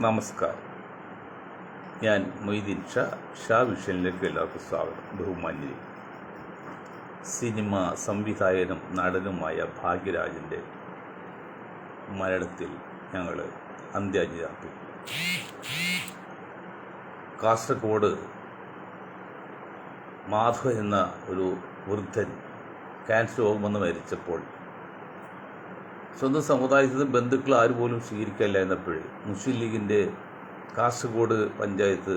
നമസ്കാരം. ഞാൻ മൊയ്തീൻ ഷാ വിഷനിലേക്ക് എല്ലാവർക്കും സ്വാഗതം. ബഹുമാന്യരെ, സിനിമ സംവിധായകനും നടനുമായ ഭാഗ്യരാജിൻ്റെ മരണത്തിൽ ഞങ്ങൾ അന്ത്യാഞ്ജലി അർപ്പിക്കുന്നു. കാസർഗോഡ് മാധവ എന്ന ഒരു വൃദ്ധൻ ക്യാൻസർ രോഗം വന്ന് മരിച്ചപ്പോൾ സ്വന്തം സമുദായത്തിൽ നിന്ന് ബന്ധുക്കൾ ആരും പോലും സ്വീകരിക്കില്ല എന്നപ്പോൾ മുസ്ലിം ലീഗിൻ്റെ Kasaragod panchayat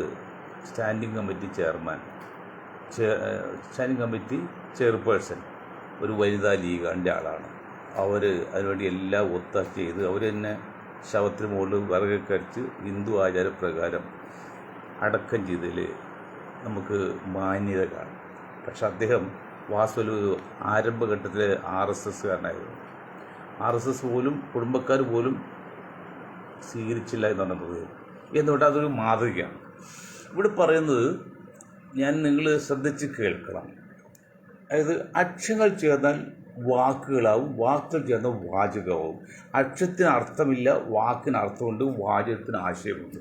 standing committee chairperson ഒരു വനിതാ ലീഗിൻ്റെ ആളാണ്. അവർ അതിനുവേണ്ടി എല്ലാം ഒത്താശ ചെയ്ത് അവർ തന്നെ ശവത്തിന് മുകളിൽ വിറകൊക്കെ അടിച്ച് ഹിന്ദു ആചാരപ്രകാരം അടക്കം ചെയ്തതിൽ നമുക്ക് മാന്യത കാണും. പക്ഷെ അദ്ദേഹം വാസ്തവത്തിൽ ആരംഭഘട്ടത്തിലെ RSSകാരനായിരുന്നു. RSS പോലും കുടുംബക്കാർ പോലും സ്വീകരിച്ചില്ല എന്നുള്ളത് എന്നുകൊണ്ട് അതൊരു മാതൃകയാണ്. ഇവിടെ പറയുന്നത് നിങ്ങൾ ശ്രദ്ധിച്ച് കേൾക്കണം. അതായത് അക്ഷരങ്ങൾ ചേർന്നാൽ വാക്കുകളാവും, വാക്കുകൾ ചേർന്നാൽ വാചകമാവും. അക്ഷരത്തിന് അർത്ഥമില്ല, വാക്കിന് അർത്ഥമുണ്ട്, വാചകത്തിന് ആശയമുണ്ട്.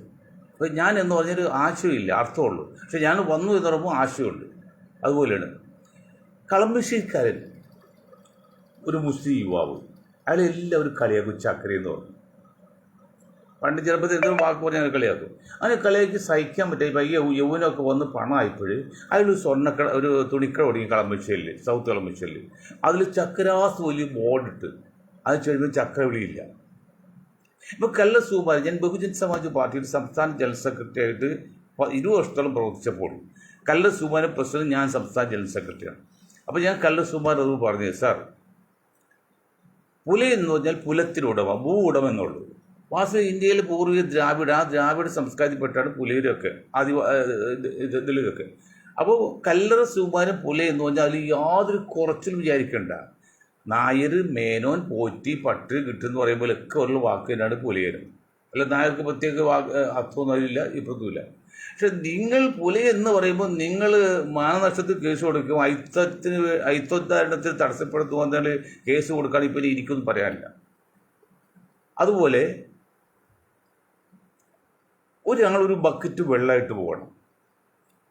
അപ്പോൾ ഞാൻ എന്ന് പറഞ്ഞൊരു ആശയമില്ല, അർത്ഥമുള്ളൂ. പക്ഷെ ഞാൻ വന്നു എന്ന് പറയുമ്പോൾ ആശയമുണ്ട്. അതുപോലെയാണ് കളമശ്ശേരിക്കാരൻ, ഒരു മുസ്ലിം യുവാവ്. അയാളെല്ലാവരും കളിയാക്കും, ചക്കര എന്ന് പറഞ്ഞു. പണ്ട് ചെറുപ്പത്തിൽ എന്തെങ്കിലും വാക്ക് പറഞ്ഞാൽ കളിയാക്കും. അങ്ങനെ കളിയാക്കി സഹിക്കാൻ പറ്റിയ പയ്യ യൗവനമൊക്കെ വന്ന് പണമായപ്പോൾ അയാൾ ഒരു തുണിക്കട തുടങ്ങി കളമശ്ശേരിൽ, സൗത്ത് കളമശ്ശേരിൽ. അതിൽ ചക്കരാസ് വലിയ ബോർഡിട്ട് അത് കഴിയുമ്പോൾ ചക്കര വിളിയില്ല. ഇപ്പോൾ കല്ല സുകുമാരൻ, ഞാൻ ബഹുജൻ സമാജ് പാർട്ടിയുടെ സംസ്ഥാന ജനറൽ സെക്രട്ടറി ആയിട്ട് 20 വർഷത്തോളം പ്രവർത്തിച്ചപ്പോൾ കല്ല സുകുമാരൻ പ്രസിഡന്റ്, ഞാൻ സംസ്ഥാന ജനറൽ സെക്രട്ടറിയാണ്. അപ്പോൾ ഞാൻ കല്ല സുകുമാരൻ അത് പറഞ്ഞത്, സാർ, പുല എന്ന് പറഞ്ഞാൽ പുലത്തിനുടമ, ഭൂ ഉടമ എന്നുള്ളത്. വാസ്തവ ഇന്ത്യയിലെ പൂർവിക ദ്രാവിഡ സംസ്കാരത്തിൽപ്പെട്ടാണ് പുലയരൊക്കെ ഇതിലൊക്കെ. അപ്പോൾ കല്ലറ സുകുമാരൻ പുല എന്ന് പറഞ്ഞാൽ അതിൽ യാതൊരു കുറച്ചിലും വിചാരിക്കേണ്ട. നായർ, മേനോൻ, പോറ്റി, പട്ട്, കിട്ടുമെന്ന് പറയുമ്പോൾ ഒക്കെ ഉള്ള വാക്ക് തന്നെയാണ് പുലയരും. അല്ല, നായർക്ക് പ്രത്യേക അർത്ഥമൊന്നും അതിലില്ല, ഇപ്പത്തുമില്ല. പക്ഷെ നിങ്ങൾ പുല എന്ന് പറയുമ്പോൾ നിങ്ങൾ മാനനഷ്ടത്തിൽ കേസ് കൊടുക്കും, അയിത്വോദ്ധാരണത്തിൽ തടസ്സപ്പെടുത്തുമ്പോൾ കേസ് കൊടുക്കുകയാണ്. ഇപ്പം ഇരിക്കുമെന്ന് പറയാനില്ല. അതുപോലെ ഞങ്ങളൊരു ബക്കറ്റ് വെള്ളമായിട്ട് പോകണം.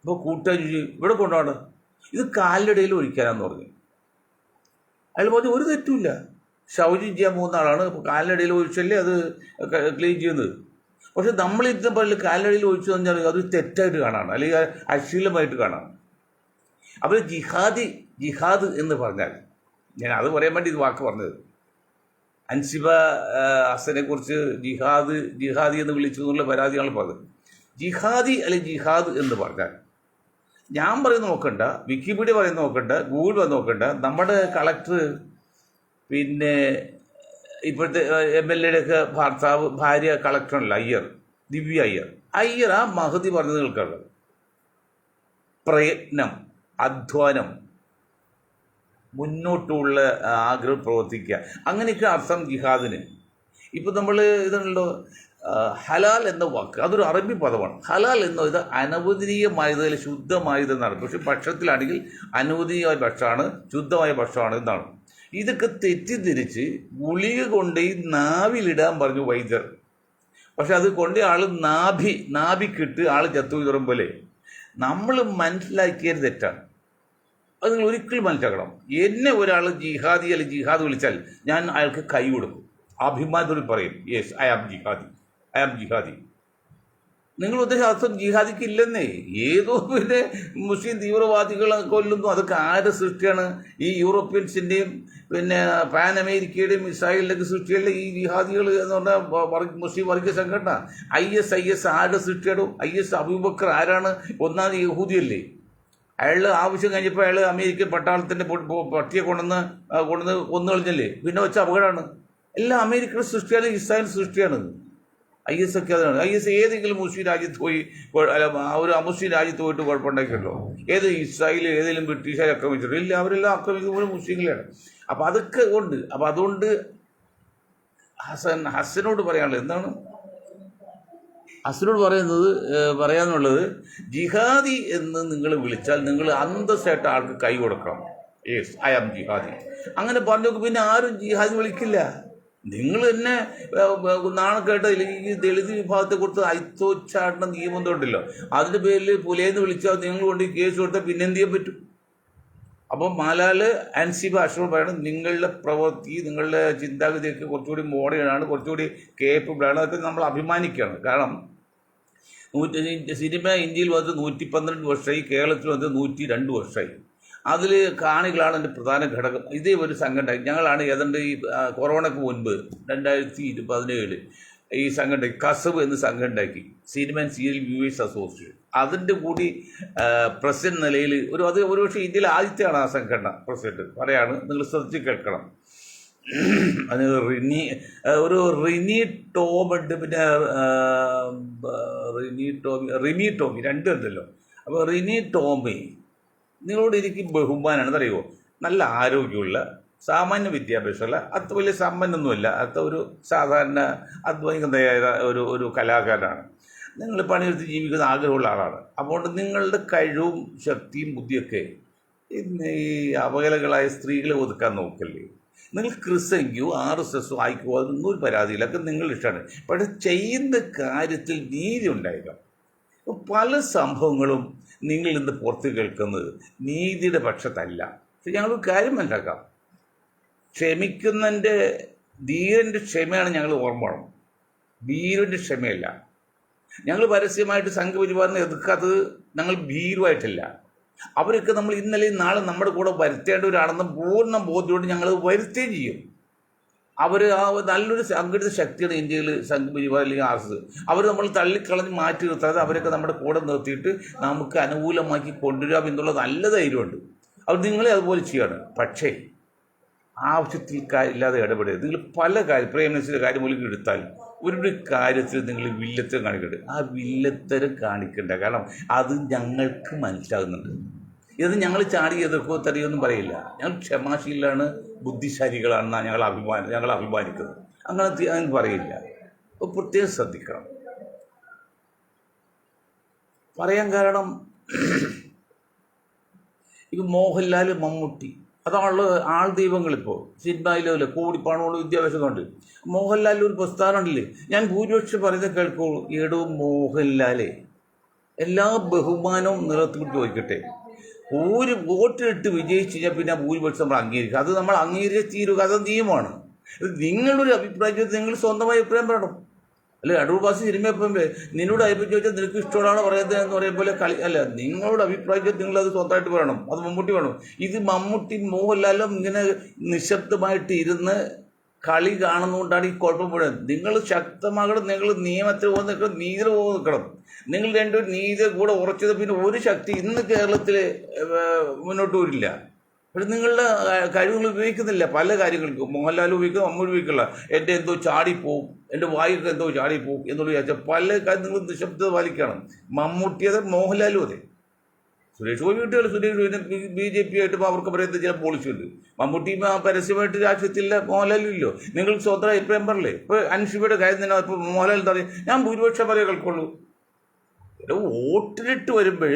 ഇപ്പോൾ കൂട്ടുകാരി ഇവിടെ കൊണ്ടുപോകണം, ഇത് കാലിനിടയിൽ ഒഴിക്കാനാന്ന് പറഞ്ഞു. അയാൾ പറഞ്ഞു ഒരു തെറ്റുമില്ല, ശൗചം ചെയ്യാൻ പോകുന്ന ആളാണ്, കാലിനിടയിൽ ഒഴിച്ചല്ലേ അത് ക്ലീൻ ചെയ്യുന്നത്. പക്ഷെ നമ്മൾ ഇതിനെ പറയില്ല, കാലിനിടയിൽ ഒഴിച്ചു പറഞ്ഞാൽ അത് തെറ്റായിട്ട് കാണാണ്, അല്ലെങ്കിൽ അശ്ലീലമായിട്ട് കാണാണ്. അപ്പോൾ ജിഹാദ് എന്ന് പറഞ്ഞാൽ, ഞാൻ അത് പറയാൻ വേണ്ടി ഇത് വാക്ക് പറഞ്ഞത്, അൻസിബ ഹസനെ കുറിച്ച് ജിഹാദി എന്ന് വിളിച്ചു എന്നുള്ള പരാതിയാണ് പറഞ്ഞത്. ജിഹാദി അല്ലെങ്കിൽ ജിഹാദ് എന്ന് പറഞ്ഞാൽ ഞാൻ പറയുന്നത് നോക്കണ്ട, വിക്കിപീഡിയ പറയുന്നത് നോക്കണ്ട, ഗൂഗിൾ വന്ന് നോക്കണ്ട. നമ്മുടെ കളക്ടർ, പിന്നെ ഇപ്പോഴത്തെ MLA ഒക്കെ ഭാര്യ കളക്ടറല്ല, ദിവ്യ അയ്യർ ആ മഹതി പറഞ്ഞത് കേൾക്കാറ്. പ്രയത്നം, അധ്വാനം, മുന്നോട്ടുള്ള ആഗ്രഹം, പ്രവർത്തിക്കുക, അങ്ങനെയൊക്കെ അർത്ഥം ജിഹാദിന്. ഇപ്പം നമ്മൾ ഇതാണല്ലോ ഹലാൽ എന്ന വാക്ക്, അതൊരു അറബി പദമാണ്. ഹലാൽ എന്നത് അനവദനീയമായതിൽ ശുദ്ധമായതെന്നാണ്. പക്ഷെ ഭക്ഷണത്തിലാണെങ്കിൽ അനവദനീയമായ ഭക്ഷണമാണ്, ശുദ്ധമായ ഭക്ഷണമാണ് എന്നാണ്. ഇതൊക്കെ തെറ്റിദ്ധരിച്ച് ഗുളിക കൊണ്ട് ഈ നാവിലിടാൻ പറഞ്ഞു വൈദ്യർ. പക്ഷെ അത് കൊണ്ട് ആൾ നാഭിക്കിട്ട് ആൾ ചത്തുവിതറും പോലെ നമ്മൾ മനസ്സിലാക്കിയത് തെറ്റാണ്. അത് നിങ്ങൾ ഒരിക്കലും മനസ്സിലാക്കണം. എന്നെ ഒരാൾ ജിഹാദി അല്ലെങ്കിൽ ജിഹാദ് വിളിച്ചാൽ ഞാൻ അയാൾക്ക് കൈ കൊടുക്കും, അഭിമാനത്തോട് പറയും, യെസ് ഐ ആം ജിഹാദി. നിങ്ങൾ ഉദ്ദേശിച്ച അർത്ഥം ജിഹാദിക്ക് ഇല്ലെന്നേ. ഏതോ പിന്നെ മുസ്ലിം തീവ്രവാദികളെ കൊല്ലുന്നു, അതൊക്കെ ആരുടെ സൃഷ്ടിയാണ്? ഈ യൂറോപ്യൻസിൻ്റെയും പിന്നെ പാൻ അമേരിക്കയുടെയും ഇസ്രായേലിൻ്റെയൊക്കെ സൃഷ്ടിയല്ല ഈ ജിഹാദികൾ എന്ന് പറഞ്ഞാൽ മുസ്ലിം വർഗീയ സംഘടന. IS ആരുടെ സൃഷ്ടിയാണോ? IS അബൂബക്കർ ആരാണ്? ഒന്നാമത് യഹൂദിയല്ലേ. അയാൾ ആവശ്യം കഴിഞ്ഞപ്പോൾ അയാൾ അമേരിക്കൻ പട്ടാളത്തിൻ്റെ പട്ടിയെ കൊണ്ടുവന്ന് കൊന്നു കളഞ്ഞല്ലേ. പിന്നെ വെച്ച അപകടമാണ്. എല്ലാം അമേരിക്കയുടെ സൃഷ്ടിയാണ്, ഇസ്രായേൽ സൃഷ്ടിയാണ്. IS ഒക്കെ അതാണ്. IS ഏതെങ്കിലും മുസ്ലിം രാജ്യത്ത് പോയി, അല്ല ഒരു അമുസ്ലിം രാജ്യത്ത് പോയിട്ട് കുഴപ്പമുണ്ടാക്കിയല്ലോ? ഏത് ഇസ്രായേൽ ഏതെങ്കിലും ബ്രിട്ടീഷുകാർ ആക്രമിച്ചിട്ടോ? ഇല്ല, അവരെല്ലാം ആക്രമിക്കുമ്പോൾ മുസ്ലിങ്ങളാണ്. അപ്പം അതൊക്കെ ഉണ്ട്. അപ്പം അതുകൊണ്ട് ഹസനോട് പറയാനുള്ളത് എന്താണ്? ഹസനോട് പറയാനുള്ളത് ജിഹാദി എന്ന് നിങ്ങൾ വിളിച്ചാൽ നിങ്ങൾ അന്തസ്സായിട്ട് ആൾക്ക് കൈ കൊടുക്കണം. യെസ് ഐ ആം ജിഹാദി. അങ്ങനെ പറഞ്ഞു നോക്കും, പിന്നെ ആരും ജിഹാദി വിളിക്കില്ല. നിങ്ങൾ തന്നെ നാണക്കേട്ട് ഈ ദളിത് വിഭാഗത്തെ കുറിച്ച് അയിത്തോച്ചാടുന്ന നിയമം തൊണ്ടല്ലോ, അതിൻ്റെ പേരിൽ പുലേന്ന് വിളിച്ചാൽ നിങ്ങൾ കൊണ്ട് കേസ് കൊടുത്താൽ പിന്നെ എന്ത് ചെയ്യാൻ പറ്റും? അപ്പം മാലാല് അൻസിബ അഷ്റഫ് പറയണം, നിങ്ങളുടെ പ്രവൃത്തി, നിങ്ങളുടെ ചിന്താഗതിയൊക്കെ കുറച്ചുകൂടി മോഡേണാണ്, കുറച്ചുകൂടി കേപ്പബിളാണ്, അതൊക്കെ നമ്മൾ അഭിമാനിക്കുകയാണ്. കാരണം സിനിമ ഇന്ത്യയിൽ വന്നത് 112 വർഷമായി, കേരളത്തിൽ വന്നത് 102 വർഷമായി. അതിൽ കാണികളാണ് എൻ്റെ പ്രധാന ഘടകം. ഇതേ ഒരു സംഘടന ഞങ്ങളാണ് ഏതാണ്ട് ഈ കൊറോണയ്ക്ക് മുൻപ് 2017 ഈ സംഘടന കസബ് എന്ന് സംഘടന ഉണ്ടാക്കി, cinema and serial viewers association. അതിൻ്റെ കൂടി പ്രസിഡന്റ് നിലയിൽ അത് ഒരുപക്ഷെ ഇന്ത്യയിൽ ആദ്യത്തെയാണ് ആ സംഘടന പ്രസിഡന്റ് പറയാണ്, നിങ്ങൾ ശ്രദ്ധിച്ച് കേൾക്കണം. അത് റിനി ടോമുണ്ട്, പിന്നെ റിമി ടോമി രണ്ടുണ്ടല്ലോ. അപ്പോൾ റിനി ടോമി നിങ്ങളോട് എനിക്ക് ബഹുമാനാണ്, അറിയുമോ? നല്ല ആരോഗ്യമുള്ള, സാമാന്യ വിദ്യാഭ്യാസമുള്ള, അത്ര വലിയ സമ്പന്നൊന്നുമില്ല, അത്ര ഒരു സാധാരണ അധ്വാനിക്കുന്നതായ ഒരു കലാകാരനാണ്. നിങ്ങൾ പണിയെടുത്ത് ജീവിക്കുന്ന ആഗ്രഹമുള്ള ആളാണ്. അതുകൊണ്ട് നിങ്ങളുടെ കഴിവും ശക്തിയും ബുദ്ധിയൊക്കെ ഈ അവഹേളകളായ സ്ത്രീകളെ ഒതുക്കാൻ നോക്കല്ലേ. നിങ്ങൾ ക്രിസ്സെങ്കിയോ RSS ആയിക്കോ, അതൊന്നും ഒരു പരാതിയില്ല, ഒക്കെ നിങ്ങളുടെ ഇഷ്ടമാണ്. പക്ഷേ ചെയ്യുന്ന കാര്യത്തിൽ നീതി ഉണ്ടായിരിക്കണം. പല സംഭവങ്ങളും നിങ്ങൾ ഇന്ന് പുറത്ത് കേൾക്കുന്നത് നീതിയുടെ പക്ഷത്തല്ല. ഞങ്ങളൊരു കാര്യം മനസ്സിലാക്കാം, ക്ഷമിക്കുന്നതിൻ്റെ ധീരൻ്റെ ക്ഷമയാണ് ഞങ്ങൾ ഓർമ്മ വേണം, ഭീരുവിൻ്റെ ക്ഷമയല്ല. ഞങ്ങൾ പരസ്യമായിട്ട് സംഘപരിവാറിനെ എതിർക്കാത്തത് ഞങ്ങൾ ഭീരുവായിട്ടില്ല. അവരൊക്കെ നമ്മൾ ഇന്നലെയും നാളെ നമ്മുടെ കൂടെ വരുത്തേണ്ടവരാണെന്ന് പൂർണ്ണ ബോധ്യത്തോട് ഞങ്ങൾ വരുത്തുകയും ചെയ്യും. അവർ നല്ലൊരു സംഘടിത ശക്തിയാണ് ഇന്ത്യയിൽ സംഘപരിവാർ അല്ലെങ്കിൽ RSS. അവർ നമ്മൾ തള്ളിക്കളഞ്ഞ് മാറ്റി നിർത്താതെ അവരൊക്കെ നമ്മുടെ കൂടെ നിർത്തിയിട്ട് നമുക്ക് അനുകൂലമാക്കി കൊണ്ടുവരാം എന്നുള്ള നല്ല ധൈര്യമുണ്ട്. അവർ നിങ്ങളെ അതുപോലെ ചെയ്യാണ്. പക്ഷേ ആവശ്യത്തിൽ ഇല്ലാതെ ഇടപെടരുത്. നിങ്ങൾ പല കാര്യം, പ്രേംനസീറിൻ്റെ കാര്യം പോലും എടുത്താൽ ഒരു കാര്യത്തിൽ നിങ്ങൾ വില്ലത്തരം കാണിക്കരുത്. ആ വില്ലത്തരം കാണിക്കണ്ട, കാരണം അത് ഞങ്ങൾക്ക് മനസ്സിലാകുന്നുണ്ട്. ഇത് ഞങ്ങൾ ചാടി എതിർക്കോ തരികയൊന്നും പറയില്ല. ഞങ്ങൾ ക്ഷമാശീലാണ്, ബുദ്ധിശാലികളാണെന്നാണ് ഞങ്ങൾ അഭിമാനിക്കുന്നത്. അങ്ങനെ പറയില്ല. അപ്പോൾ പ്രത്യേകം ശ്രദ്ധിക്കണം. പറയാൻ കാരണം ഇപ്പോൾ മോഹൻലാൽ, മമ്മൂട്ടി, അതാണുള്ള ആൾ ദൈവങ്ങളിപ്പോൾ സിനിമയിലോ കോടിപ്പണമുള്ള വിദ്യാഭ്യാസം ഉണ്ട്. മോഹൻലാലിൽ ഒരു പ്രസ്ഥാനം ഉണ്ടല്ലേ, ഞാൻ ഭൂരിപക്ഷം പറയുന്നത് കേൾക്കുള്ളൂ. ഏടോ മോഹൻലാലേ, എല്ലാ ബഹുമാനവും നിലനിർത്തി ചോദിക്കട്ടെ, ഒരു വോട്ടിട്ട് വിജയിച്ചു കഴിഞ്ഞാൽ പിന്നെ ഭൂരിപക്ഷം നമ്മൾ അംഗീകരിക്കുക. അത് നമ്മൾ അംഗീകരിച്ച് തീരുക, അത് നിയമമാണ്. നിങ്ങളൊരു അഭിപ്രായം നിങ്ങൾ സ്വന്തമായി അഭിപ്രായം പറയണം. അല്ലെ അടൂർ ബാസി സിനിമ ഇപ്പം നിന്നോട് അഭിപ്രായം ചോദിച്ചാൽ നിനക്ക് ഇഷ്ടമുള്ളതാണ് പറയുന്നത് എന്ന് പറയുമ്പോൾ പോലെ കളി അല്ല. നിങ്ങളോട് അഭിപ്രായം നിങ്ങളത് സ്വന്തമായിട്ട് പറയണം. അത് മമ്മൂട്ടി വേണം. ഇത് മമ്മൂട്ടി മോഹൻലാലും ഇങ്ങനെ നിശബ്ദമായിട്ട് ഇരുന്ന് കളി കാണുന്നതുകൊണ്ടാണ് ഈ കുഴപ്പം പോയത്. നിങ്ങൾ ശക്തമാകണം, നിങ്ങൾ നിയമത്തിൽ പോകുന്ന നിൽക്കണം, നീതിയിൽ പോകുന്ന നിൽക്കണം. നിങ്ങൾ രണ്ടും നീതി കൂടെ ഉറച്ചത് പിന്നെ ഒരു ശക്തി ഇന്ന് കേരളത്തിൽ മുന്നോട്ട് വരില്ല. പക്ഷെ നിങ്ങളുടെ കഴിവുകൾ ഉപയോഗിക്കുന്നില്ല പല കാര്യങ്ങൾക്കും. മോഹൻലാൽ ഉപയോഗിക്കും, മമ്മൂട്ടി ഉപയോഗിക്കില്ല. എൻ്റെ എന്തോ ചാടിപ്പോവും, എൻ്റെ വായിക്ക് എന്തോ ചാടിപ്പോവും എന്നുള്ള വിചാരിച്ചാൽ പല കാര്യം നിങ്ങൾ നിശബ്ദത പാലിക്കണം. മമ്മൂട്ടി അതെ, മോഹൻലാലും അതെ. സുരേഷ് ഗോപി കിട്ടിയാലും സുരേഷ് ഗോപിന് BJP ആയിട്ട് അവർക്ക് പറയുന്ന ചില പോളിസി ഉണ്ട്. മമ്മൂട്ടി പരസ്യമായിട്ട് രാഷ്ട്രീയത്തില്ല, മോഹൻലാലും ഇല്ലോ. നിങ്ങൾ സ്വന്തം അഭിപ്രായം പറയല്ലേ. ഇപ്പോൾ അൻഷിബയുടെ കാര്യം തന്നെ ഇപ്പോൾ മോഹൻലാൽ എന്താ പറയുക, ഞാൻ ഭൂരിപക്ഷം പറയേ കേൾക്കുള്ളൂ. വോട്ടിലിട്ട് വരുമ്പോൾ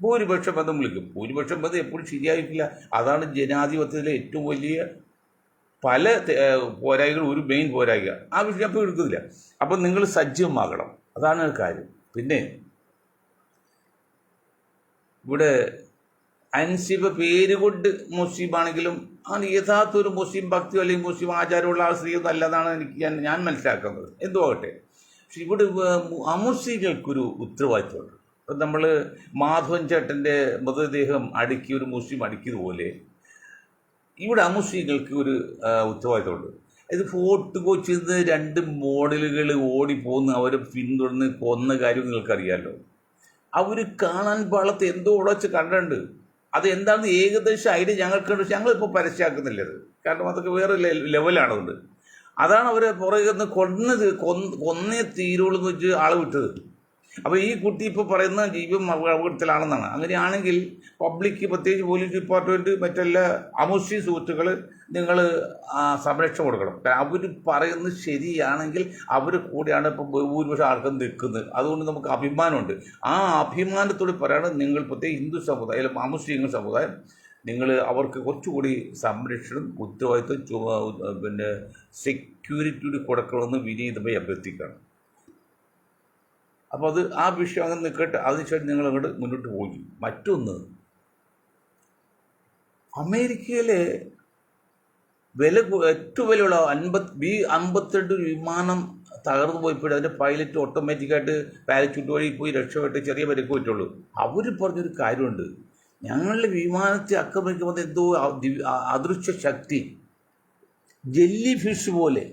ഭൂരിപക്ഷം ബന്ധം വിളിക്കും. ഭൂരിപക്ഷം ബന്ധം എപ്പോഴും ശരിയായിട്ടില്ല. അതാണ് ജനാധിപത്യത്തിലെ ഏറ്റവും വലിയ പല പോരായികൾ, ഒരു മെയിൻ പോരായിക. ആ വിഷയം അപ്പോൾ എടുക്കുന്നില്ല. അപ്പം നിങ്ങൾ സജീവമാകണം, അതാണ് കാര്യം. പിന്നെ ഇവിടെ അൻസിബ പേര് കൊണ്ട് മുസ്ലിം ആണെങ്കിലും ആണ് യഥാർത്ഥ ഒരു മുസ്ലിം ഭക്തി അല്ലെങ്കിൽ മുസ്ലിം ആചാരമുള്ള ആൾ സ്ത്രീയൊന്നും അല്ലാതാണ് ഞാൻ മനസ്സിലാക്കുന്നത്. എന്തുവാകട്ടെ, പക്ഷെ ഇവിടെ അമുസ്ലിങ്ങൾക്കൊരു ഉത്തരവാദിത്വമുണ്ട്. ഇപ്പം നമ്മൾ മാധവൻ ചേട്ടൻ്റെ മൃതദേഹം അടുക്കി ഒരു മുസ്ലിം അടുക്കിയതുപോലെ ഇവിടെ അമുസ്ലിങ്ങൾക്ക് ഒരു ഉത്തരവാദിത്തമുണ്ട്. ഇത് ഫോർട്ട് കൊച്ചിയിൽ നിന്ന് 2 മോഡലുകൾ ഓടിപ്പോന്ന് അവരെ പിന്തുടർന്ന് കൊന്ന കാര്യം നിങ്ങൾക്കറിയാമല്ലോ. അവർ കാണാൻ പാളത്ത് എന്തോ ഉടച്ച് കണ്ടിട്ടുണ്ട്. അത് എന്താണെന്ന് ഏകദേശം ഐഡിയ ഞങ്ങൾക്കുണ്ട്. പക്ഷെ ഞങ്ങളിപ്പോൾ പരസ്യമാക്കുന്നില്ല അത്, കാരണം അതൊക്കെ വേറെ ലെവലാണ്. അതുകൊണ്ട് അതാണ് അവരെ പുറകെ നിന്ന് കൊന്നേ തീരുള്ളൂ എന്ന് വെച്ച് ആളെ വിട്ടത്. അപ്പോൾ ഈ കുട്ടി ഇപ്പോൾ പറയുന്ന ജീവൻ അപകടത്തിലാണെന്നാണ്. അങ്ങനെയാണെങ്കിൽ പബ്ലിക്, പ്രത്യേകിച്ച് പോലീസ് ഡിപ്പാർട്ട്മെൻറ്റ്, മറ്റെല്ലാ അമുസ്ലിം സുഹൃത്തുക്കൾ നിങ്ങൾ സംരക്ഷണം കൊടുക്കണം. അവർ പറയുന്നത് ശരിയാണെങ്കിൽ അവർ കൂടെയാണ് ഇപ്പോൾ ഭൂരിപക്ഷം ആൾക്കും നിൽക്കുന്നത്. അതുകൊണ്ട് നമുക്ക് അഭിമാനമുണ്ട്. ആ അഭിമാനത്തോട് പറയാണ് നിങ്ങൾ പ്രത്യേകിച്ച് ഹിന്ദു സമുദായം, അമുസ്ലിങ്ങൾ സമുദായം, നിങ്ങൾ അവർക്ക് കുറച്ചുകൂടി സംരക്ഷണം ഉത്തരവാദിത്വം പിന്നെ സെക്യൂരിറ്റി കൊടുക്കണമെന്ന് വിനീതമായി അഭ്യർത്ഥിക്കുകയാണ്. അപ്പോൾ അത് ആ വിഷയം അങ്ങനെ നിൽക്കട്ടെ. അതിനുശേഷം നിങ്ങൾ അങ്ങോട്ട് മുന്നോട്ട് പോയി. മറ്റൊന്ന്, അമേരിക്കയിലെ ഏറ്റവും വിലയുള്ള B-52 വിമാനം തകർന്നു പോയപ്പോഴും അതിൻ്റെ പൈലറ്റ് ഓട്ടോമാറ്റിക്കായിട്ട് പാരച്യൂട്ട് വഴി പോയി രക്ഷപ്പെട്ട് ചെറിയ പരിക്ക് പറ്റുള്ളൂ. അവർ പറഞ്ഞൊരു കാര്യമുണ്ട്, ഞങ്ങളുടെ വിമാനത്തെ ആക്രമിക്കുമ്പോൾ എന്തോ അദൃശ്യ ശക്തി, ജെല്ലി ഫിഷ് പോലെ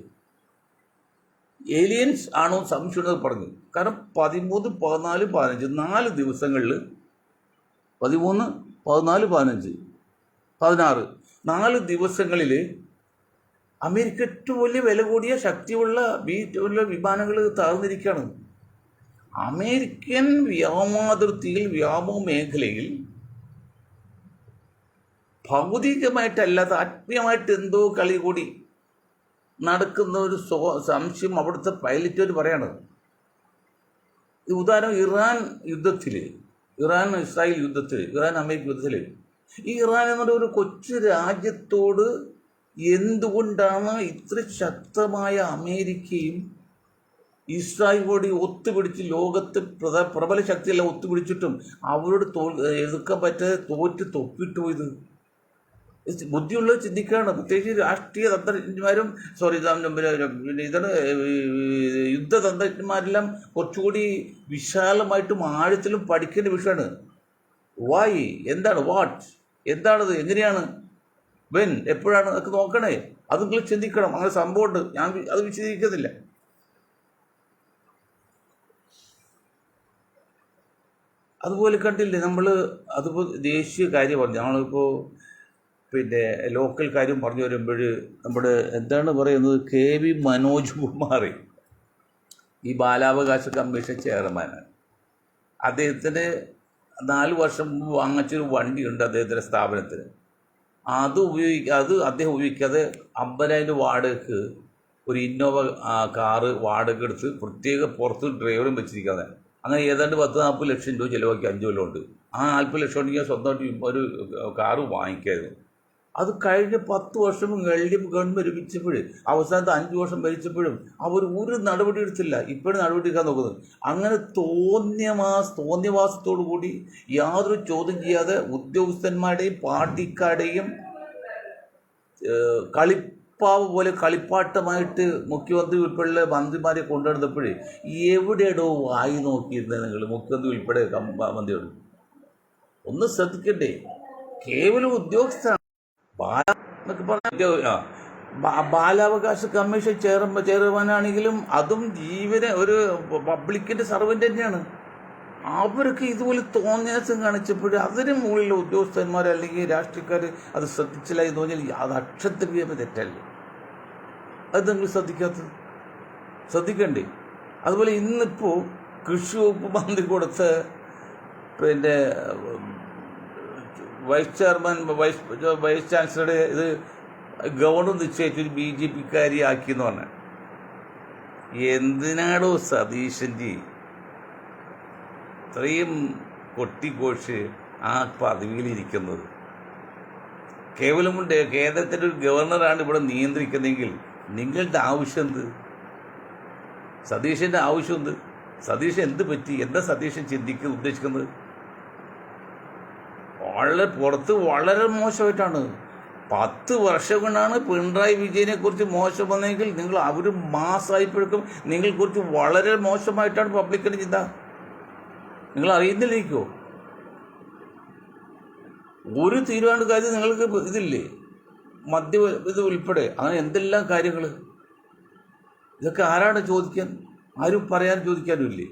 ഏലിയൻസ് ആണോ സംശയം പറഞ്ഞു. കാരണം 13, 14, 15 4 ദിവസങ്ങളിൽ 13, 14, 15, 16 4 ദിവസങ്ങളിൽ അമേരിക്ക ഏറ്റവും വലിയ വില കൂടിയ ശക്തിയുള്ള വിമാനങ്ങൾ തകർന്നിരിക്കുകയാണ്. അമേരിക്കൻ വ്യോമാതിർത്തിയിൽ വ്യോമ മേഖലയിൽ ഭൗതികമായിട്ടല്ലാതെ ആത്മീയമായിട്ട് എന്തോ കളി കൂടി നടക്കുന്ന ഒരു സംശയം അവിടുത്തെ പൈലറ്റുകാർ പറയാണ്. ഉദാഹരണം, ഇറാൻ-ഇസ്രായേൽ യുദ്ധത്തിൽ, ഇറാൻ-അമേരിക്ക യുദ്ധത്തിൽ ഈ ഇറാൻ എന്നൊരു ഒരു കൊച്ചു രാജ്യത്തോട് എന്തുകൊണ്ടാണ് ഇത്ര ശക്തമായ അമേരിക്കയും ഇസ്രായേലോട് ഒത്തുപിടിച്ച് ലോകത്ത് പ്രബല ശക്തിയെല്ലാം ഒത്തുപിടിച്ചിട്ടും അവരോട് എതിർക്കാൻ പറ്റാതെ തൊപ്പിട്ട് പോയത്? ബുദ്ധിയുള്ളത് ചിന്തിക്കുകയാണ്. പ്രത്യേകിച്ച് രാഷ്ട്രീയ തന്ത്രജ്ഞന്മാരും ഇതാണ് യുദ്ധതന്ത്രജ്ഞന്മാരെല്ലാം കുറച്ചുകൂടി വിശാലമായിട്ടും ആഴത്തിലും പഠിക്കേണ്ട വിഷയമാണ്. വായ് എന്താണ്, എന്താണത്, എങ്ങനെയാണ്, എപ്പോഴാണ് ഒക്കെ നോക്കണേ. അത് നിങ്ങൾ ചിന്തിക്കണം. അങ്ങനെ സംഭവമുണ്ട്. ഞാൻ അത് വിശദീകരിക്കുന്നില്ല. അതുപോലെ കണ്ടില്ലേ നമ്മൾ, അതുപോലെ ദേശീയ കാര്യം പറഞ്ഞു. നമ്മളിപ്പോൾ പിന്നെ ലോക്കൽ കാര്യം പറഞ്ഞു വരുമ്പോൾ നമ്മുടെ എന്താണ് പറയുന്നത്, KV മനോജ് കുമാർ, ഈ ബാലാവകാശ കമ്മീഷൻ ചെയർമാനാണ്. അദ്ദേഹത്തിന് 4 വർഷം മുമ്പ് വാങ്ങിച്ചൊരു വണ്ടിയുണ്ട് അദ്ദേഹത്തിൻ്റെ സ്ഥാപനത്തിന്. അത് അദ്ദേഹം ഉപയോഗിക്കാതെ 50,000 വാടകയ്ക്ക് ഒരു ഇന്നോവ കാറ് വാടക എടുത്ത് പ്രത്യേക പുറത്ത് ഡ്രൈവറും വെച്ചിരിക്കാതെ അങ്ങനെ ഏതാണ്ട് 10-40 ലക്ഷം രൂപ ചിലവാക്കി 5 കൊല്ലമുണ്ട്. ആ 40 ലക്ഷം ഉണ്ടെങ്കിൽ സ്വന്തമായിട്ട് ഒരു കാറ് വാങ്ങിക്കായിരുന്നു. അത് കഴിഞ്ഞ 10 വർഷം LDF ഗവൺമെൻറ് ഭരിച്ചപ്പോഴും അവസാനത്തെ 5 വർഷം ഭരിച്ചപ്പോഴും അവർ ഒരു നടപടി എടുത്തില്ല. ഇപ്പോഴും നടപടി എടുക്കാൻ നോക്കുന്നത്. അങ്ങനെ തോന്നിയവാസത്തോടു കൂടി യാതൊരു ചോദ്യം ചെയ്യാതെ ഉദ്യോഗസ്ഥന്മാരുടെയും പാർട്ടിക്കാരുടെയും കളിപ്പാവ് പോലെ കളിപ്പാട്ടമായിട്ട് മുഖ്യമന്ത്രി ഉൾപ്പെടെ മന്ത്രിമാരെ കൊണ്ടുവന്നപ്പോഴേ എവിടെയാടോ വായി നോക്കിയിരുന്നത് നിങ്ങൾ? മുഖ്യമന്ത്രി ഉൾപ്പെടെ മന്ത്രിയോട് ഒന്ന് ശ്രദ്ധിക്കണ്ടേ. കേവലം ഉദ്യോഗസ്ഥ എന്നൊക്കെ പറഞ്ഞ ബാലാവകാശ കമ്മീഷൻ ചെയർമാനാണെങ്കിലും അതും ഒരു പബ്ലിക്കിൻ്റെ സർവൻ്റ് തന്നെയാണ്. അവർക്ക് ഇതുപോലെ തോന്നിയാസം കാണിച്ചപ്പോൾ അതിന് മുകളിലുള്ള ഉദ്യോഗസ്ഥന്മാർ അല്ലെങ്കിൽ രാഷ്ട്രീയക്കാർ അത് ശ്രദ്ധിച്ചില്ല എന്ന് പറഞ്ഞാൽ അത് അക്ഷരത്തിൽ തെറ്റല്ലേ? അത് നിങ്ങൾ ശ്രദ്ധിക്കണ്ടേ? അതുപോലെ ഇന്നിപ്പോൾ കൃഷി വകുപ്പ് മന്ത്രി കൊടുത്ത പിന്നെ വൈസ് ചാൻസലറുടെ ഇത് ഗവർണർ നിശ്ചയിച്ചൊരു BJP-കാരി ആക്കിയെന്ന് പറഞ്ഞാൽ എന്തിനാണോ സതീശൻ്റെ ഇത്രയും കൊട്ടിക്കോഷ് ആ പദവിയിലിരിക്കുന്നത്? കേവലം കേന്ദ്രത്തിൻ്റെ ഒരു ഗവർണറാണ് ഇവിടെ നിയന്ത്രിക്കുന്നതെങ്കിൽ നിങ്ങളുടെ ആവശ്യം എന്ത്? സതീശൻ്റെ ആവശ്യം എന്ത്? സതീശൻ എന്ത് പറ്റി? എന്താ സതീശൻ ഉദ്ദേശിക്കുന്നത്? പുറത്ത് വളരെ മോശമായിട്ടാണ്. 10 വർഷം കൊണ്ടാണ് പിണറായി വിജയനെ കുറിച്ച് മോശം വന്നെങ്കിൽ അവർ മാസമായപ്പോഴേക്കും നിങ്ങളെക്കുറിച്ച് വളരെ മോശമായിട്ടാണ് പബ്ലിക്കിൻ്റെ ചിന്ത. നിങ്ങൾ അറിയുന്നില്ലേക്കോ? ഒരു തീരുമാന കാര്യം നിങ്ങൾക്ക് ഇതില്ലേ? ഇത് ഉൾപ്പെടെ അങ്ങനെ എന്തെല്ലാം കാര്യങ്ങൾ. ഇതൊക്കെ ആരാണ് ചോദിക്കാൻ? ആരും പറയാൻ ചോദിക്കാനും ഇല്ലേ?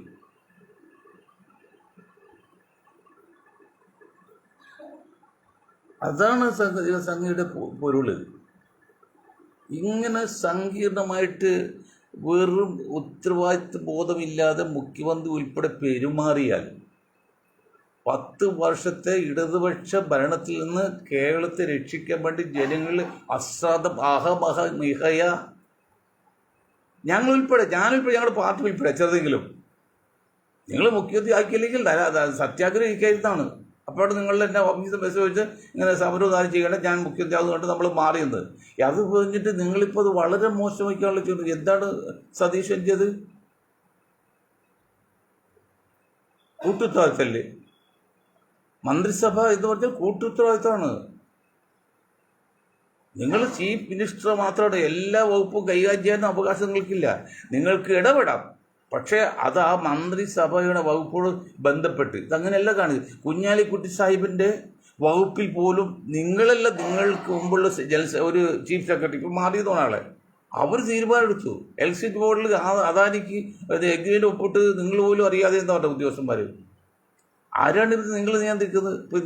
അതാണ് സംഘയുടെ പൊരുള്. ഇങ്ങനെ സങ്കീർണമായിട്ട് വെറും ഉത്തരവാദിത്വ ബോധമില്ലാതെ മുഖ്യമന്ത്രി ഉൾപ്പെടെ പെരുമാറിയാൽ 10 വർഷത്തെ ഇടതുപക്ഷ ഭരണത്തിൽ നിന്ന് കേരളത്തെ രക്ഷിക്കാൻ വേണ്ടി ജനങ്ങൾ മിഹയ ഞങ്ങളുടെ പാർട്ടി ഉൾപ്പെടെ ചെറുതെങ്കിലും നിങ്ങൾ മുഖ്യമന്ത്രി ആക്കിയില്ലെങ്കിൽ സത്യാഗ്രഹം ഇരിക്കായിരുന്നാണ്. അപ്പോഴാണ് നിങ്ങൾ എന്നെ ഓഫീസിൽ മെസ്സേജ് വെച്ച് ഇങ്ങനെ സമരം ആരും ചെയ്യണം, ഞാൻ മുഖ്യമന്ത്രി അതുകൊണ്ട് നമ്മൾ മാറിയത്. അത് കഴിഞ്ഞിട്ട് നിങ്ങളിപ്പോൾ അത് വളരെ മോശമായിക്കാണല്ലോ ചെയ്യുന്നത്. എന്താണ് സതീഷ് ചെയ്തത്? കൂട്ടുത്തരവാദിത്തമല്ലേ? മന്ത്രിസഭ എന്ന് പറഞ്ഞാൽ കൂട്ടുത്തരവാദിത്തമാണ്. നിങ്ങൾ ചീഫ് മിനിസ്റ്റർ മാത്രമാണ്, എല്ലാ വകുപ്പും കൈകാര്യം ചെയ്യാൻ അവകാശം നിങ്ങൾക്കില്ല. നിങ്ങൾക്ക് ഇടപെടാം, പക്ഷേ അത് ആ മന്ത്രിസഭയുടെ വകുപ്പോട് ബന്ധപ്പെട്ട് ഇതങ്ങനെയല്ല കാണുന്നത്. കുഞ്ഞാലിക്കുട്ടി സാഹിബിൻ്റെ വകുപ്പിൽ പോലും നിങ്ങളല്ല, നിങ്ങൾക്ക് മുമ്പുള്ള ഒരു ചീഫ് സെക്രട്ടറി ഇപ്പം മാറിയതാണ് ആളെ, അവർ തീരുമാനമെടുത്തു. എലക്ട്രിസിറ്റി ബോർഡിൽ അദാനിക്ക് എഗ്രിമെൻ്റ് ഒപ്പിട്ട് നിങ്ങൾ പോലും അറിയാതെ എന്താ പറയുക ഉദ്യോഗസ്ഥന്മാർ. ആരാണ് ഇത് നിങ്ങൾ നിയന്ത്രിക്കുന്നത്? ഇപ്പോൾ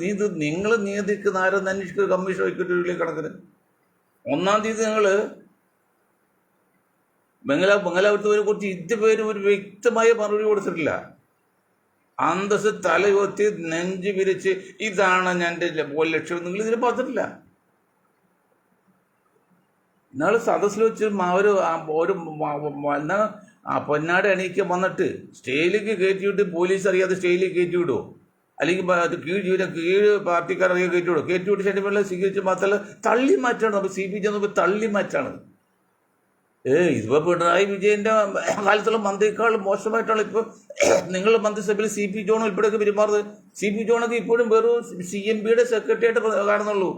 നിങ്ങൾ നിയന്ത്രിക്കുന്ന ആരെന്ന് അന്വേഷിക്കുന്ന കമ്മീഷൻ വയ്ക്കൊരു കണക്കിന്. 1-ാം തീയതി നിങ്ങൾ ബംഗലാപുരത്തുവരെ കുറിച്ച് ഇതുവരെ ഒരു വ്യക്തമായ മറുപടി കൊടുത്തിട്ടില്ല. അന്തസ് തലയുയർത്തി നെഞ്ച് വിരിച്ച് ഇതാണ് എൻ്റെ ലക്ഷ്യം നിങ്ങൾ ഇതിനെ പറഞ്ഞിട്ടില്ല. ഇന്നാൾ സദസ്സിൽ വെച്ച് ഒരു പൊന്നാട് എണീക്കാൻ വന്നിട്ട് സ്റ്റേജിലേക്ക് കയറ്റിവിട്ട് പോലീസ് അറിയാതെ സ്റ്റേജിലേക്ക് കയറ്റി വിടുമോ? അല്ലെങ്കിൽ കീഴ് പാർട്ടിക്കാരറിയാതെ കയറ്റി വിടുമോ? കയറ്റി വിട്ട് ശരിയല്ല സ്വീകരിച്ച് മാത്രമല്ല തള്ളി മാറ്റാണ്. അപ്പോൾ CPJ തള്ളി മാറ്റാണ്. ഇതിപ്പോൾ പിണറായി വിജയൻ്റെ കാലത്തുള്ള മന്ത്രിയേക്കാൾ മോശമായിട്ടാണ് ഇപ്പോൾ നിങ്ങളുടെ മന്ത്രിസഭയിൽ CP ജോൺ ഉൾപ്പെടെയൊക്കെ പെരുമാറുന്നത്. CP ജോണൊക്കെ ഇപ്പോഴും വെറും CMBയുടെ സെക്രട്ടറി ആയിട്ട് കാണുന്നുള്ളൂ.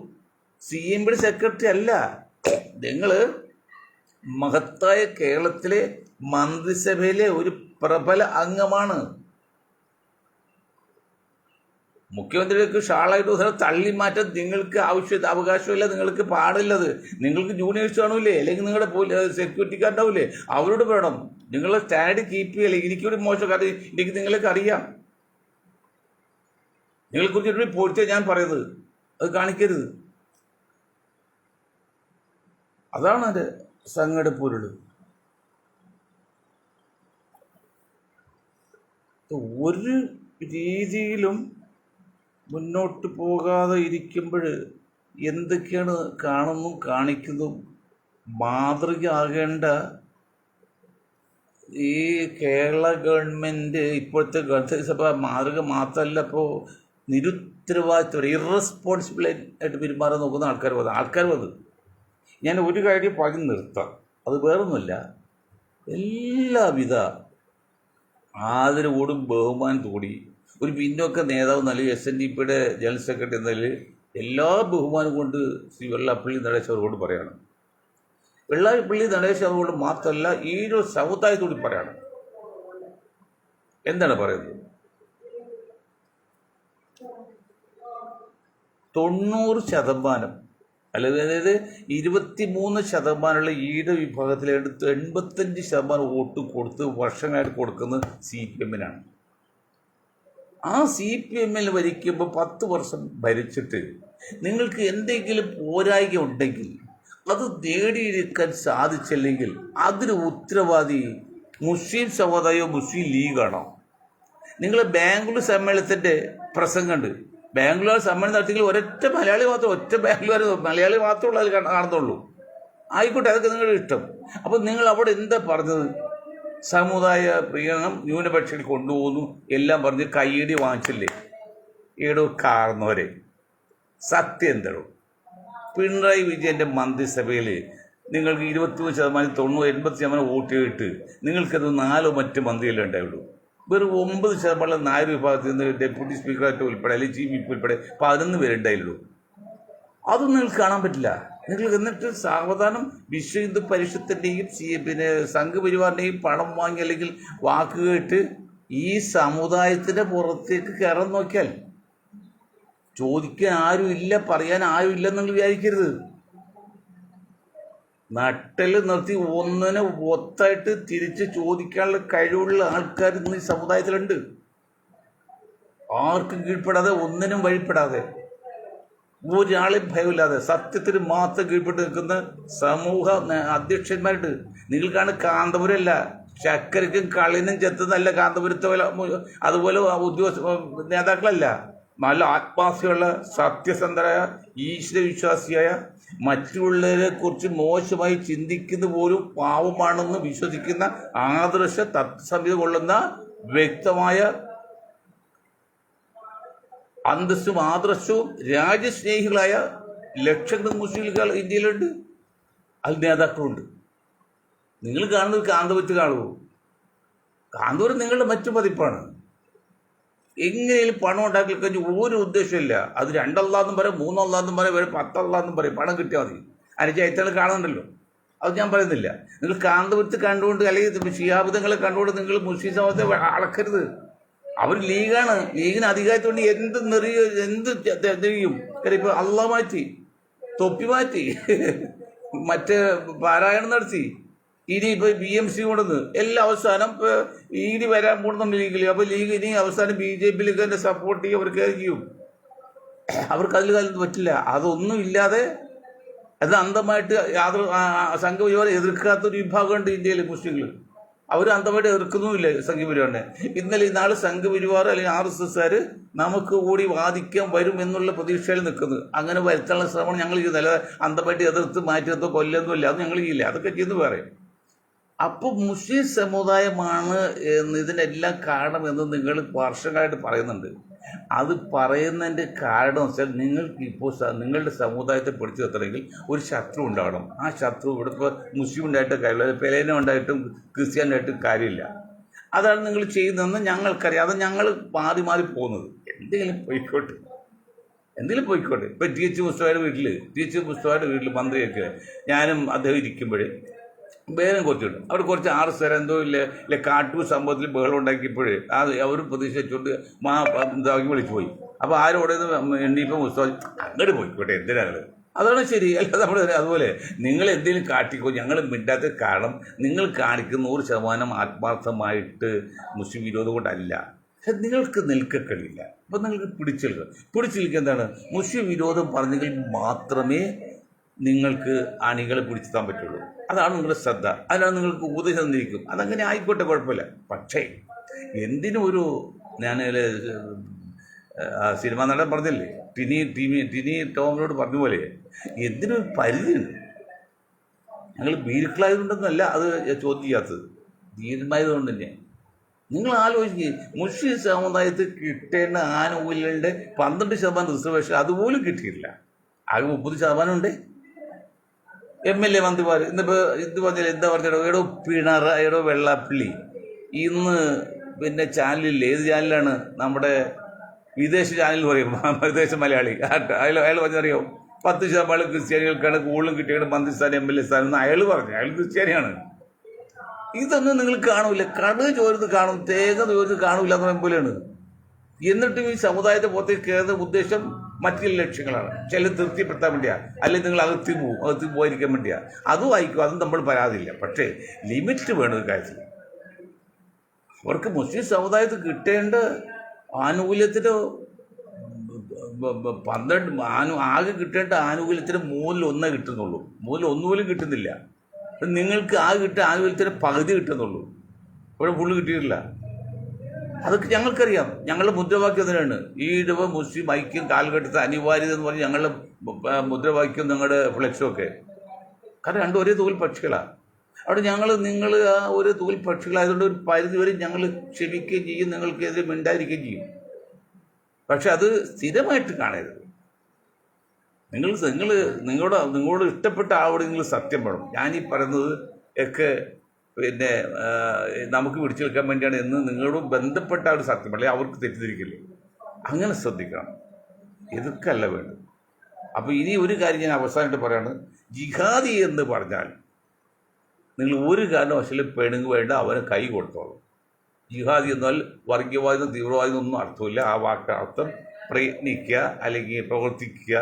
CMBയുടെ സെക്രട്ടറി അല്ല. നിങ്ങൾ മഹത്തായ കേരളത്തിലെ മന്ത്രിസഭയിലെ ഒരു പ്രബല അംഗമാണ്. മുഖ്യമന്ത്രിക്ക് ഷാളായിട്ട് തള്ളി മാറ്റാൻ നിങ്ങൾക്ക് അവകാശമില്ല, നിങ്ങൾക്ക് പാടില്ലത്. നിങ്ങൾക്ക് ജൂനിയേഴ്സ് കാണൂലേ, അല്ലെങ്കിൽ നിങ്ങളുടെ സെക്യൂരിറ്റിക്കാരുണ്ടാവില്ലേ, അവരോട് വേണം നിങ്ങളെ സ്റ്റാൻഡ് കീപ്പ് ചെയ്യല്ലേ. എനിക്കൊരു മോശം കാര്യം എനിക്ക് നിങ്ങൾക്ക് അറിയാം. നിങ്ങളെക്കുറിച്ച് പോയിട്ട് ഞാൻ പറയുന്നത് അത് കാണിക്കരുത്. അതാണ് എൻ്റെ സങ്കടപ്പൊരുൾ. ഒരു രീതിയിലും മുന്നോട്ട് പോകാതെ ഇരിക്കുമ്പോൾ എന്തൊക്കെയാണ് കാണുന്നതും കാണിക്കുന്നതും മാതൃകയാകേണ്ട ഈ കേരള ഗവൺമെൻറ് ഇപ്പോഴത്തെ മന്ത്രിസഭ മാതൃക മാത്രമല്ല, ഇപ്പോൾ നിരുത്തരവാദിത്വം ഇറസ്പോൺസിബിൾ ആയിട്ട് പെരുമാറാൻ നോക്കുന്ന ആൾക്കാർ വന്ന് ഞാൻ ഒരു കാര്യം പറഞ്ഞു നിർത്താം. അത് വേറൊന്നുമില്ല, എല്ലാവിധ ആദരവോടും ബഹുമാനത്തോടി ഒരു പിന്നോക്ക നേതാവ് നൽകി SNDPയുടെ ജനറൽ സെക്രട്ടറി എന്നതിൽ എല്ലാ ബഹുമാനം കൊണ്ട് ശ്രീ വെള്ളാപ്പള്ളി നടേശ് അവരോട് പറയണം. വെള്ളാപ്പള്ളി നടേശ് അവരോട് മാത്രമല്ല ഈ ഒരു സമുദായത്തോട് പറയണം. എന്താണ് പറയുന്നത്? 90% അതായത് 23% ഈഴ വിഭാഗത്തിലെടുത്ത് 85% വോട്ട് കൊടുത്ത് വർഷങ്ങളായിട്ട് കൊടുക്കുന്നത് CPM-നാണ്. ആ CPM-ൽ ഭരിക്കുമ്പോൾ 10 വർഷം ഭരിച്ചിട്ട് നിങ്ങൾക്ക് എന്തെങ്കിലും പോരായ്മ ഉണ്ടെങ്കിൽ അത് നേടിയെടുക്കാൻ സാധിച്ചില്ലെങ്കിൽ അതിന് ഉത്തരവാദി മുസ്ലിം സമുദായമോ മുസ്ലിം ലീഗാണോ? നിങ്ങൾ ബാംഗ്ലൂർ സമ്മേളനത്തിൻ്റെ പ്രസംഗമുണ്ട്. ബാംഗ്ലൂർ സമ്മേളനം നടത്തിയെങ്കിൽ ഒരൊറ്റ ബാംഗ്ലൂർ മലയാളി മാത്രമുള്ള അതിൽ കാണുന്നുള്ളൂ. ആയിക്കോട്ടെ, അതൊക്കെ നിങ്ങളുടെ ഇഷ്ടം. അപ്പോൾ നിങ്ങൾ അവിടെ എന്താ പറഞ്ഞത്? സമുദായ പ്രീണനം ന്യൂനപക്ഷത്തിൽ കൊണ്ടുപോകുന്നു എല്ലാം പറഞ്ഞ് കയ്യടി വാങ്ങിച്ചില്ലേ? ഏടോ കാർന്നവരെ, സത്യം എന്തോ? പിണറായി വിജയൻ്റെ മന്ത്രിസഭയിൽ നിങ്ങൾക്ക് 23%, 90%, 80% വോട്ട് ചെയ്തിട്ട് നിങ്ങൾക്കത് 4 മറ്റ് മന്ത്രിയല്ലേ ഉണ്ടായുള്ളൂ. വെറും 9% നായർ വിഭാഗത്തിൽ നിന്ന് ഡെപ്യൂട്ടി സ്പീക്കറായിട്ട് ഉൾപ്പെടെ അല്ലെങ്കിൽ ചീഫ് വിപ്പ് ഉൾപ്പെടെ 11 പേരുണ്ടായുള്ളൂ. അതൊന്നും നിങ്ങൾക്ക് കാണാൻ പറ്റില്ല. നിങ്ങൾ എന്നിട്ട് സാവധാനം വിശ്വ ഹിന്ദു പരിഷത്തിൻ്റെയും സംഘപരിവാറിൻ്റെയും പണം വാങ്ങി അല്ലെങ്കിൽ വാക്ക് കേട്ട് ഈ സമുദായത്തിൻ്റെ പുറത്തേക്ക് കയറാൻ നോക്കിയാൽ ചോദിക്കാൻ ആരും ഇല്ല, പറയാൻ ആരും ഇല്ലെന്ന് വിചാരിക്കരുത്. നട്ടൽ നിർത്തി ഒന്നിനെ ഒത്തായിട്ട് തിരിച്ച് ചോദിക്കാനുള്ള കഴിവുള്ള ആൾക്കാർ ഇന്ന് ഈ സമുദായത്തിലുണ്ട്. ആർക്കും കീഴ്പ്പെടാതെ, ഒന്നിനും വഴിപ്പെടാതെ, ഒരാളെയും ഭയമില്ലാതെ സത്യത്തിന് മാത്രം കീഴ്പ്പെട്ട് നിൽക്കുന്ന സമൂഹ അധ്യക്ഷന്മാരുണ്ട്. നിങ്ങൾക്കാണ് കാന്തപുരമല്ല, ചക്കരയ്ക്കും കളിനും ചെത്തുന്നല്ല കാന്തപുരത്തെ അതുപോലെ നേതാക്കളല്ല. നല്ല ആത്മാർത്ഥതയുള്ള സത്യസന്ധരായ ഈശ്വരവിശ്വാസിയായ മറ്റുള്ളവരെ കുറിച്ച് മോശമായി ചിന്തിക്കുന്ന പോലും പാവമാണെന്ന് വിശ്വസിക്കുന്ന ആദർശ തത്വസംഹിത കൊള്ളുന്ന വ്യക്തമായ അന്തസ്സും ആദർശവും രാജ്യസ്നേഹികളായ ലക്ഷക്കണക്കിന് മുസ്ലിങ്ങൾ ഇന്ത്യയിലുണ്ട്, അതിൽ നേതാക്കളുണ്ട്. നിങ്ങൾ കാണുന്നത് കാന്തപുരത്ത് കാണുമോ? കാന്തപുരം നിങ്ങളുടെ മറ്റു പതിപ്പാണ്. എങ്ങനെയും പണം ഉണ്ടാക്കി കഴിഞ്ഞ് ഒരു ഉദ്ദേശമില്ല. അത് 2 അള്ളാന്നും പറയും, 3 അള്ളാന്നും പറയും, 10 അള്ളാന്നും പറയും. പണം കിട്ടിയാൽ മതി. അതിന് ചൈത്തങ്ങൾ കാണുന്നുണ്ടല്ലോ, അത് ഞാൻ പറയുന്നില്ല. നിങ്ങൾ കാന്തപുരത്ത് കണ്ടുകൊണ്ട് അല്ലെങ്കിൽ ഷിഹാബുദങ്ങളെ കണ്ടുകൊണ്ട് നിങ്ങൾ മുസ്ലിം സമൂഹത്തെ അളക്കരുത്. അവർ ലീഗാണ്. ലീഗിന് അധികാരത്തോണ്ട് എന്ത് നെറിയോ എന്ത് ചെയ്യും. ഇപ്പോൾ അള്ളാഹ് മാറ്റി, തൊപ്പി മാറ്റി, മറ്റേ പാരായണം നടത്തി, ഇനി ഇപ്പോൾ BMC കൊണ്ടുവന്ന് എല്ലാം അവസാനം ഇനി വരാൻ പോകുന്നുണ്ട് ലീഗിൽ. അപ്പോൾ ലീഗ് ഇനി അവസാനം BJPയിലേക്ക് തന്നെ സപ്പോർട്ട് ചെയ്യും, അവർക്ക് ചെയ്യും. അവർക്ക് അതിൽ കാലത്ത് പറ്റില്ല. അതൊന്നും ഇല്ലാതെ അത് അന്ധമായിട്ട് യാതൊരു സംഘപരിവാരം എതിർക്കാത്തൊരു വിഭാഗമുണ്ട് ഇന്ത്യയിൽ മുസ്ലിങ്ങൾ. അവർ അന്ധമായിട്ട് എതിർക്കുന്നുമില്ല സംഘപരിവാറിനെ. ഇന്നലെ നാളെ സംഘപരിവാർ അല്ലെങ്കിൽ RSSകാർ നമുക്ക് കൂടി വാദിക്കാൻ വരും എന്നുള്ള പ്രതീക്ഷയിൽ നിൽക്കുന്നത്. അങ്ങനെ വരുത്താനുള്ള ശ്രമം ഞങ്ങൾ ചെയ്യുന്നില്ല. അന്ധമായിട്ട് എതിർത്ത് മാറ്റിയെത്തോ കൊല്ലൊന്നുമില്ല, അത് ഞങ്ങൾ ചെയ്യില്ല. അതൊക്കെ ചെയ്യുന്നത് വേറെ. അപ്പോൾ മുസ്ലിം സമുദായമാണ് ഇതിനെല്ലാം കാരണം എന്ന് നിങ്ങൾ വർഷങ്ങളായിട്ട് പറയുന്നുണ്ട്. അത് പറയുന്നതിൻ്റെ കാരണം വെച്ചാൽ നിങ്ങൾക്ക് ഇപ്പോൾ നിങ്ങളുടെ സമുദായത്തെ പിടിച്ചു നിർത്തണമെങ്കിൽ ഒരു ശത്രു ഉണ്ടാവണം. ആ ശത്രു ഇവിടെ ഇപ്പോൾ മുസ്ലിം ഉണ്ടായിട്ട് കാര്യമില്ല, പെലേന ഉണ്ടായിട്ടും ക്രിസ്ത്യാനായിട്ടും കാര്യമില്ല. അതാണ് നിങ്ങൾ ചെയ്യുന്നതെന്ന് ഞങ്ങൾക്കറിയാം. അത് ഞങ്ങൾ മാറി മാറി പോകുന്നത്. എന്തെങ്കിലും പോയിക്കോട്ടെ. ഇപ്പോൾ TH മുസ്തഫയുടെ വീട്ടിൽ മന്ത്രിയൊക്കെ ഞാനും അദ്ദേഹം ഇരിക്കുമ്പോഴേ വേഗം കുറച്ചുണ്ട്. അവിടെ കുറച്ച് RSS എന്തോ ഇല്ല കാട്ടൂർ സംഭവത്തിൽ ബഹളം ഉണ്ടാക്കിയപ്പോഴേ അവർ പ്രതീക്ഷ വെച്ചുകൊണ്ട് ഇതാക്കി വിളിച്ചു പോയി. അപ്പോൾ ആരോടെ എണ്ണീപ്പം മുസ്തഫ അങ്ങോട്ട് പോയിക്കോട്ടെ, എന്തിനാണ്? അതാണ് ശരി. അല്ല നമ്മൾ അതുപോലെ നിങ്ങൾ എന്തെങ്കിലും കാട്ടിക്കോ, ഞങ്ങൾ മിണ്ടാത്ത കാരണം നിങ്ങൾ കാണിക്കുന്ന 100% ആത്മാർത്ഥമായിട്ട് മുസ്ലിം വിരോധം കൊണ്ടല്ല. പക്ഷെ നിങ്ങൾക്ക് നിൽക്കക്കളില്ല. അപ്പോൾ നിങ്ങൾക്ക് പിടിച്ചു എന്താണ്? മുസ്ലിം വിരോധം പറഞ്ഞെങ്കിൽ മാത്രമേ നിങ്ങൾക്ക് അണികളെ പിടിച്ചെത്താൻ പറ്റുള്ളൂ. അതാണ് നിങ്ങളുടെ ശ്രദ്ധ. അതിനാണ് നിങ്ങൾക്ക് ഉപദേശം തന്നിരിക്കും. അതങ്ങനെ ആയിക്കോട്ടെ, കുഴപ്പമില്ല. പക്ഷേ എന്തിനും ഒരു ഞാൻ സിനിമാ നടൻ പറഞ്ഞില്ലേ, ടിനി ടോമിനോട് പറഞ്ഞ പോലെ എന്തിനും പരിധിയുണ്ട്. ഞങ്ങൾ ഭീരുക്കളായതുകൊണ്ടൊന്നുമല്ല അത് ചോദ്യം ചെയ്യാത്തത്, ധീരമായതുകൊണ്ട് തന്നെ. നിങ്ങൾ ആലോചിക്കുക, മുസ്ലിം സമുദായത്തിൽ കിട്ടേണ്ട ആനുകൂല്യങ്ങളുടെ 12% റിസർവേഷൻ അതുപോലും കിട്ടിയിട്ടില്ല. ആകെ 30% ഉണ്ട്. MLA മന്ത്രിമാർ ഇന്നിപ്പോൾ ഇത് പറഞ്ഞാൽ എന്താ പറഞ്ഞോ, എടോ വെള്ളാപ്പള്ളി ഇന്ന് പിന്നെ ചാനലില്ലേ, ഏത് ചാനലാണ്? നമ്മുടെ വിദേശ ചാനൽ പറയും, വിദേശ മലയാളി. അയാൾ പറഞ്ഞറിയോ 10% ക്രിസ്ത്യാനികൾക്കാണ് കൂടുതലും കിട്ടിയത് മന്ത്രിസ്ഥാനം MLA സ്ഥാനം എന്ന് അയാൾ പറഞ്ഞു. അയാൾ ക്രിസ്ത്യാനിയാണ്. ഇതൊന്നും നിങ്ങൾ കാണൂല. കടുക് ചോരുന്നത് കാണും, തേങ്ങ ചോരുന്നത് കാണൂല എന്ന് പറയുന്ന പോലെയാണ്. എന്നിട്ടും ഈ സമുദായത്തെ പുറത്തേക്ക് കയറുന്ന ഉദ്ദേശം മറ്റു ലക്ഷ്യങ്ങളാണ്. ചില തൃപ്തിപ്പെടുത്താൻ വേണ്ടിയാണ്, അല്ലെങ്കിൽ നിങ്ങൾ അകത്ത് പോയിരിക്കാൻ വേണ്ടിയാണ്. അതും ആയിക്കും, അതും നമ്മൾ പരാതിയില്ല. പക്ഷേ ലിമിറ്റ് വേണം ഒരു കാര്യത്തിൽ. അവർക്ക് മുസ്ലിം സമുദായത്തിൽ കിട്ടേണ്ട ആനുകൂല്യത്തിന് 12 ആകെ കിട്ടേണ്ട ആനുകൂല്യത്തിന് 1/3 കിട്ടുന്നുള്ളൂ. 1/3 പോലും കിട്ടുന്നില്ല. നിങ്ങൾക്ക് ആകെ കിട്ടിയ ആനുകൂല്യത്തിന് പകുതി കിട്ടുന്നുള്ളൂ. ഇവിടെ ഫുള്ള് കിട്ടിയിട്ടില്ല. അതൊക്കെ ഞങ്ങൾക്കറിയാം. ഞങ്ങളുടെ മുദ്രാവാക്യം തന്നെയാണ് ഈ മുസ്ലിം ഐക്യം കാലഘട്ടത്തെ അനിവാര്യത എന്ന് പറഞ്ഞ് ഞങ്ങളുടെ മുദ്രാവാക്യം, ഞങ്ങളുടെ ഫ്ലെക്സും ഒക്കെ. കാരണം രണ്ടും ഒരേ തൂവൽ പക്ഷികളാണ്. അവിടെ നിങ്ങൾ ആ ഒരു തൂവൽ പക്ഷികളായതുകൊണ്ട് ഒരു പരിധി വരെ ഞങ്ങൾ ക്ഷമിക്കുകയും ചെയ്യും, നിങ്ങൾക്കെതിരെ മിണ്ടായിരിക്കുകയും ചെയ്യും. പക്ഷെ അത് സ്ഥിരമായിട്ട് കാണരുത്. നിങ്ങളോട് ഇഷ്ടപ്പെട്ട ആളോട് നിങ്ങൾ സത്യം പറയണം. ഞാനീ പറയുന്നത് ഒക്കെ പിന്നെ നമുക്ക് പിടിച്ചു നിൽക്കാൻ വേണ്ടിയാണ് എന്ന് നിങ്ങളോട് ബന്ധപ്പെട്ട ഒരു സത്യം അല്ലെങ്കിൽ അവർക്ക് തെറ്റിദ്ധരിക്കില്ലേ, അങ്ങനെ ശ്രദ്ധിക്കണം. ഇതൊക്കെയല്ല വേണ്ടത്. അപ്പോൾ ഇനി ഒരു കാര്യം ഞാൻ അവസാനമായിട്ട് പറയാണ്, ജിഹാദി എന്ന് പറഞ്ഞാൽ നിങ്ങൾ ഒരു കാരണവശാലും പെണുങ്ങ് വേണ്ട, അവന് കൈ കൊടുത്തോളും. ജിഹാദി എന്നാൽ വർഗീയവാദം തീവ്രവാദം ഒന്നും അർത്ഥമില്ല. ആ വാക്ക് അർത്ഥം പ്രയത്നിക്കുക, അല്ലെങ്കിൽ പ്രവർത്തിക്കുക,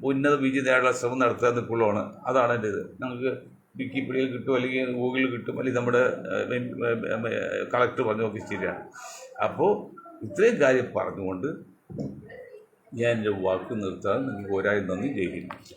ഉന്നത വിജയം നേടാനുള്ള ശ്രമം നടത്തുക എന്നൊക്കെയുള്ളതാണ്. അതാണ് എൻ്റെ ഇത്. നിങ്ങൾക്ക് വിക്കിപീഡിയയിൽ കിട്ടും, അല്ലെങ്കിൽ ഗൂഗിളിൽ കിട്ടും, അല്ലെങ്കിൽ നമ്മുടെ കളക്ടർ പറഞ്ഞു നോക്കി ശരിയാണ്. അപ്പോൾ ഇത്രയും കാര്യം പറഞ്ഞുകൊണ്ട് ഞാൻ എൻ്റെ വാക്ക് നിർത്താൻ നിങ്ങൾക്ക് ഒരായി നന്ദി. ജയ് ഹിന്ദ്.